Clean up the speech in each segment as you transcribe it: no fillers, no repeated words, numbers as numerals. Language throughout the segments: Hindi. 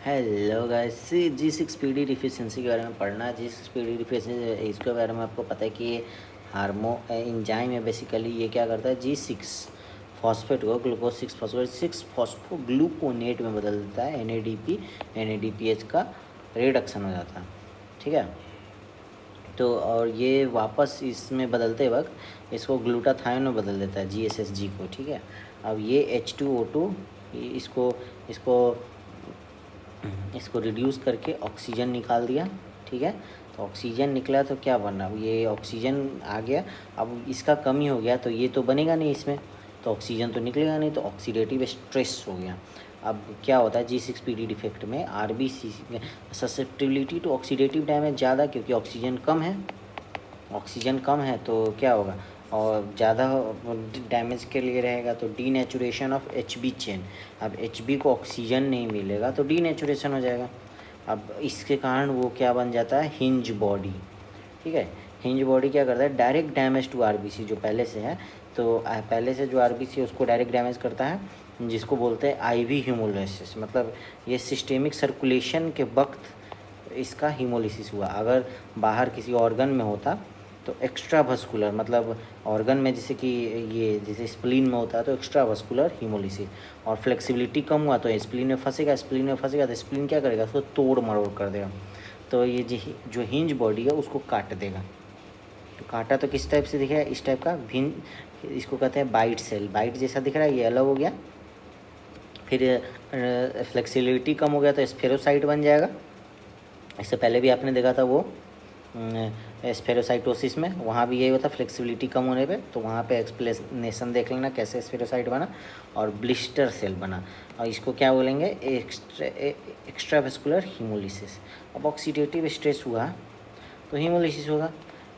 हेलो गाइस, G6PD डिफिशियंसी के बारे में पढ़ना है। G6PD डिफिशियंसी इसके बारे में आपको पता है कि ये एंजाइम है। बेसिकली ये क्या करता है, G6 फॉस्फेट को ग्लूकोज 6 फॉस्फोग्लूकोनेट में बदल देता है। NADPH का रिडक्शन हो जाता है, ठीक है। तो और ये वापस इसमें बदलते वक्त इसको ग्लूटाथायोन में बदल देता है, GSSG को, ठीक है। अब ये H2O2 इसको इसको इसको रिड्यूस करके ऑक्सीजन निकाल दिया, ठीक है। तो ऑक्सीजन निकला तो क्या बना, ये ऑक्सीजन आ गया। अब इसका कमी हो गया तो ये तो बनेगा नहीं इसमें, तो ऑक्सीजन तो निकलेगा नहीं, तो ऑक्सीडेटिव स्ट्रेस हो गया। अब क्या होता है G6PD डिफेक्ट में, RBC susceptibility to oxidative damage ज़्यादा, क्योंकि ऑक्सीजन कम है तो क्या होगा, और ज़्यादा डैमेज के लिए रहेगा तो डीनेचुरेशन ऑफ HB चेन। अब HB को ऑक्सीजन नहीं मिलेगा तो डीनेचुरेशन हो जाएगा। अब इसके कारण वो क्या बन जाता है, हिंज बॉडी, ठीक है। हिंज बॉडी क्या करता है, डायरेक्ट डैमेज टू RBC जो पहले से है, तो पहले से जो RBC है उसको डायरेक्ट डैमेज करता है, जिसको बोलते हैं IV हीमोलाइसिस। मतलब ये सिस्टेमिक सर्कुलेशन के वक्त इसका हीमोलिसिस हुआ। अगर बाहर किसी ऑर्गन में होता तो एक्स्ट्रा वस्कुलर, मतलब ऑर्गन में जैसे कि ये जैसे स्प्लीन में होता है तो एक्स्ट्रा वस्कुलर हीमोलिसिस, और फ्लेक्सिबिलिटी कम हुआ तो स्प्लीन में फंसेगा तो स्प्लीन क्या करेगा, उसको तोड़ मरोड़ कर देगा। तो ये जो हिंज बॉडी है उसको काट देगा। तो काटा तो किस टाइप से दिखेगा, इस टाइप का इसको कहते हैं बाइट सेल, बाइट जैसा दिख रहा है, ये अलग हो गया। फिर फ्लेक्सिबिलिटी कम हो गया तो स्फेरोसाइट बन जाएगा। इससे पहले भी आपने देखा था वो स्फेरोसाइटोसिस में, वहाँ भी यही होता, फ्लेक्सिबिलिटी कम होने पे, तो वहाँ पे एक्सप्लेनेशन देख लेना कैसे स्फेरोसाइट बना और ब्लिस्टर सेल बना। और इसको क्या बोलेंगे, एक्स्ट्रावेस्कुलर हीमोलिसिस। अब ऑक्सीडेटिव स्ट्रेस हुआ तो हीमोलिसिस होगा,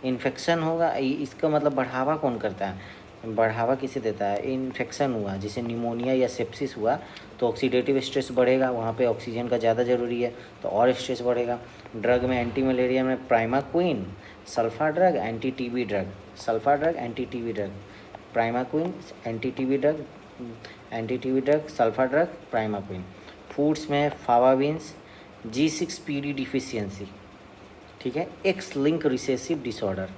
इन्फेक्शन होगा। इसका मतलब बढ़ावा कौन करता है, बढ़ावा किसे देता है, इन्फेक्शन हुआ जैसे निमोनिया या सेप्सिस हुआ तो ऑक्सीडेटिव स्ट्रेस बढ़ेगा, वहाँ पे ऑक्सीजन का ज़्यादा ज़रूरी है तो और स्ट्रेस बढ़ेगा। ड्रग में एंटी मलेरिया में primaquine, sulfa drug, anti TB drug, primaquine, anti TB drug, sulfa drug, primaquine. Foods में फावाबिन्स, G6PD डिफिशियंसी, ठीक है। एक्स लिंक रिसेसिव डिसऑर्डर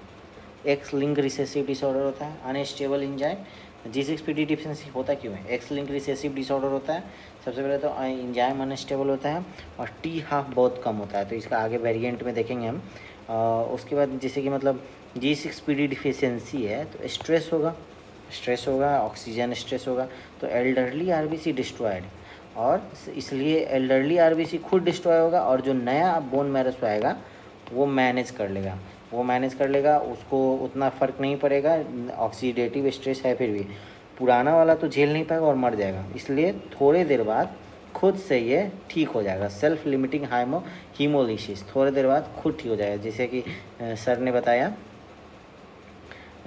होता है, अनस्टेबल एंजाइम। G6PD डिफिशियंसी होता क्यों है, एक्स लिंक रिसेसिव डिसऑर्डर होता है। सबसे पहले तो एंजाइम अनस्टेबल होता है और T1/2 बहुत कम होता है, तो इसका आगे वेरिएंट में देखेंगे हम। उसके बाद जैसे कि मतलब G6PD डिफिशियंसी है तो स्ट्रेस होगा, ऑक्सीजन स्ट्रेस होगा, तो एल्डरली RBC डिस्ट्रॉयड, और इसलिए एल्डरली RBC खुद डिस्ट्रॉय होगा, और जो नया बोन मैरो आएगा वो मैनेज कर लेगा, उसको उतना फ़र्क नहीं पड़ेगा। ऑक्सीडेटिव स्ट्रेस है फिर भी, पुराना वाला तो झेल नहीं पाएगा और मर जाएगा, इसलिए थोड़ी देर बाद खुद से ये ठीक हो जाएगा। सेल्फ लिमिटिंग हीमोलिसिस, थोड़ी देर बाद खुद ठीक हो जाएगा। जैसे कि सर ने बताया,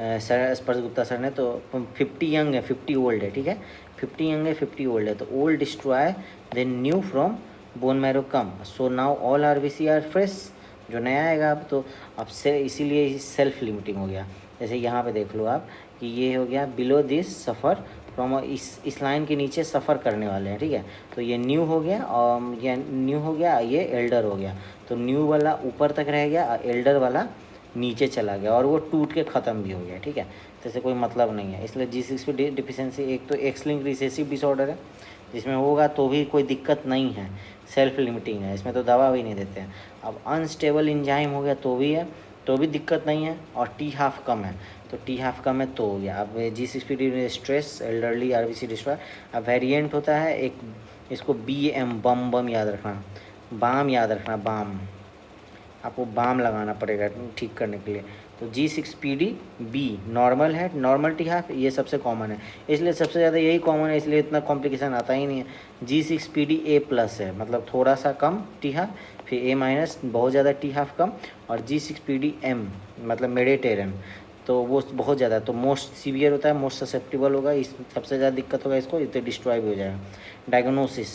सर स्पर्श गुप्ता सर ने, तो 50 यंग है 50 ओल्ड है, ठीक है, 50 यंग है 50 ओल्ड है, तो old destroy then new from bone marrow come, so now all RBC are fresh, जो नया आएगा अब तो अब से, इसीलिए सेल्फ लिमिटिंग हो गया। जैसे यहाँ पे देख लो आप कि ये हो गया बिलो दिस सफ़र फ्रॉम, इस लाइन के नीचे सफ़र करने वाले हैं, ठीक है। तो ये न्यू हो गया और ये एल्डर हो गया, तो न्यू वाला ऊपर तक रह गया, एल्डर वाला नीचे चला गया, और वो टूट के ख़त्म भी हो गया, ठीक है। तो इससे कोई मतलब नहीं है। इसलिए G6PD डिफिशियंसी एक तो एक्स लिंक रिसेसिव डिसऑर्डर है, जिसमें होगा तो भी कोई दिक्कत नहीं है, सेल्फ लिमिटिंग है, इसमें तो दवा भी नहीं देते हैं। अब अनस्टेबल इंजाइम हो गया तो भी है, तो भी दिक्कत नहीं है, और T1/2 कम है, तो T1/2 कम है तो हो गया। अब G6PD stress, elderly RBC destroy. अब वेरिएंट होता है एक, इसको BM बम याद रखना, बाम, आपको बाम लगाना पड़ेगा ठीक करने के लिए। तो G6PD B नॉर्मल है, नॉर्मल T1/2 ये सबसे कॉमन है, इसलिए सबसे ज़्यादा यही कॉमन है, इसलिए इतना कॉम्प्लिकेशन आता ही नहीं है। G6PD A+ है, मतलब थोड़ा सा कम T1/2, फिर A- बहुत ज़्यादा T1/2 कम, और G6PD M मतलब मेडिटेरियन, तो वो बहुत ज़्यादा, तो मोस्ट सीवियर होता है, मोस्ट ससेप्टिबल होगा, इस सबसे ज़्यादा दिक्कत होगा इसको, इतने डिस्ट्रॉय भी हो जाएगा। डायग्नोसिस,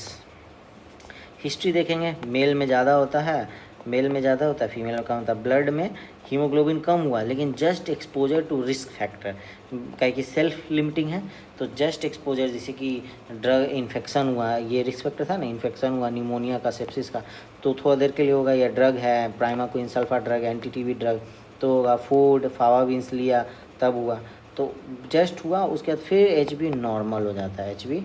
हिस्ट्री देखेंगे, मेल में ज़्यादा होता है, फीमेल में कम होता है। ब्लड में हीमोग्लोबिन कम हुआ लेकिन just exposure to risk factor, क्या कि सेल्फ लिमिटिंग है, तो जस्ट एक्सपोजर जैसे कि ड्रग इन्फेक्शन हुआ, ये रिस्क फैक्टर था ना, इन्फेक्शन हुआ निमोनिया का, सेप्सिस का, तो थोड़ा देर के लिए होगा, या ड्रग है primaquine sulfa drug, anti TB drug, तो होगा फूड फावाबीन्स लिया तब हुआ, तो जस्ट हुआ, उसके बाद फिर एचबी नॉर्मल हो जाता है, एचबी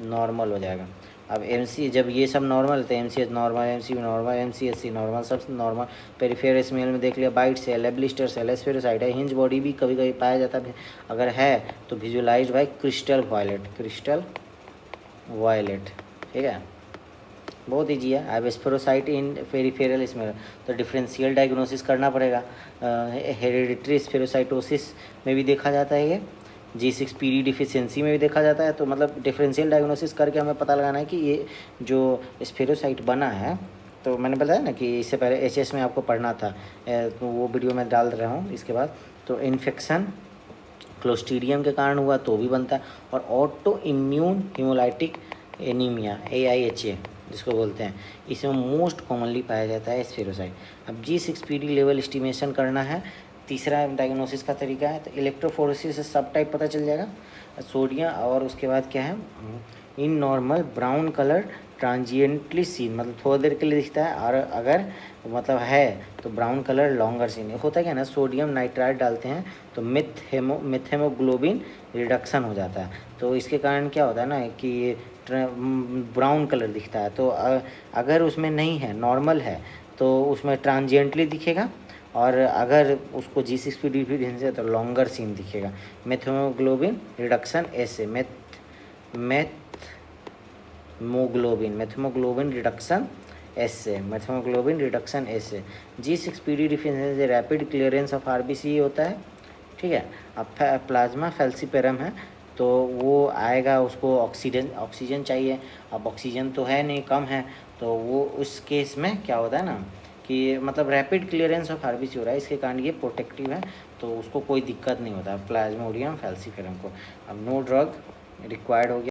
नॉर्मल हो जाएगा। अब एमसी जब ये सब नॉर्मल तो MCH normal, MCB normal, MCHC normal, सब नॉर्मल। पेरिफेरल स्मेल में देख लिया, बाइट सेल है, ब्लिस्टर सेल है, स्फेरोसाइट है, हिंज बॉडी भी कभी कभी पाया जाता है, अगर है तो visualise by crystal violet, crystal violet, ठीक है, बहुत ईजी है। I spherocyte in peripheral smear, तो डिफरेंशियल डायग्नोसिस करना पड़ेगा। हेरिडिटरी स्फेरोसाइटोसिस में भी देखा जाता है, ये G6PD डिफिशियंसी में भी देखा जाता है, तो मतलब डिफरेंशियल डायग्नोसिस करके हमें पता लगाना है कि ये जो स्फेरोसाइट बना है, तो मैंने बताया ना कि इससे पहले एचएस में आपको पढ़ना था, तो वो वीडियो मैं डाल रहा हूँ इसके बाद। तो इन्फेक्शन क्लोस्ट्रीडियम के कारण हुआ तो भी बनता है, और auto immune haemolytic anaemia AIHA जिसको बोलते हैं, इसमें मोस्ट कॉमनली पाया जाता है स्फेरोसाइट। अब G6PD लेवल एस्टिमेशन करना है, तीसरा डायग्नोसिस का तरीका है, तो इलेक्ट्रोफोरेसिस से सब टाइप पता चल जाएगा, सोडियम, और उसके बाद क्या है, in normal brown colour transiently seen, मतलब थोड़ी देर के लिए दिखता है, और अगर मतलब है तो ब्राउन कलर लॉन्गर सीन होता है, क्या ना, सोडियम नाइट्राइट डालते हैं तो मिथेमोग्लोबिन रिडक्शन हो जाता है, तो इसके कारण क्या होता है ना कि ब्राउन कलर दिखता है, तो अगर उसमें नहीं है, नॉर्मल है, तो उसमें ट्रांजिएंटली दिखेगा, और अगर उसको G6PD डिफिशिएंसी है तो लॉन्गर सीन दिखेगा। मेथेमोग्लोबिन रिडक्शन ऐसे मेथेमोग्लोबिन रिडक्शन ऐसे G6PD deficiency rapid clearance of RBC होता है, ठीक है। अब प्लाज्मा फैल्सिपेरम है, तो वो आएगा, उसको ऑक्सीजन चाहिए, अब ऑक्सीजन तो है नहीं, कम है, तो वो उस केस में क्या होता है ना कि मतलब रैपिड क्लियरेंस ऑफ RBC हो रहा है, इसके कारण ये प्रोटेक्टिव है, तो उसको कोई दिक्कत नहीं होता प्लाज्मोडियम फैल्सिपेरम को। अब नो ड्रग रिक्वायर्ड हो गया।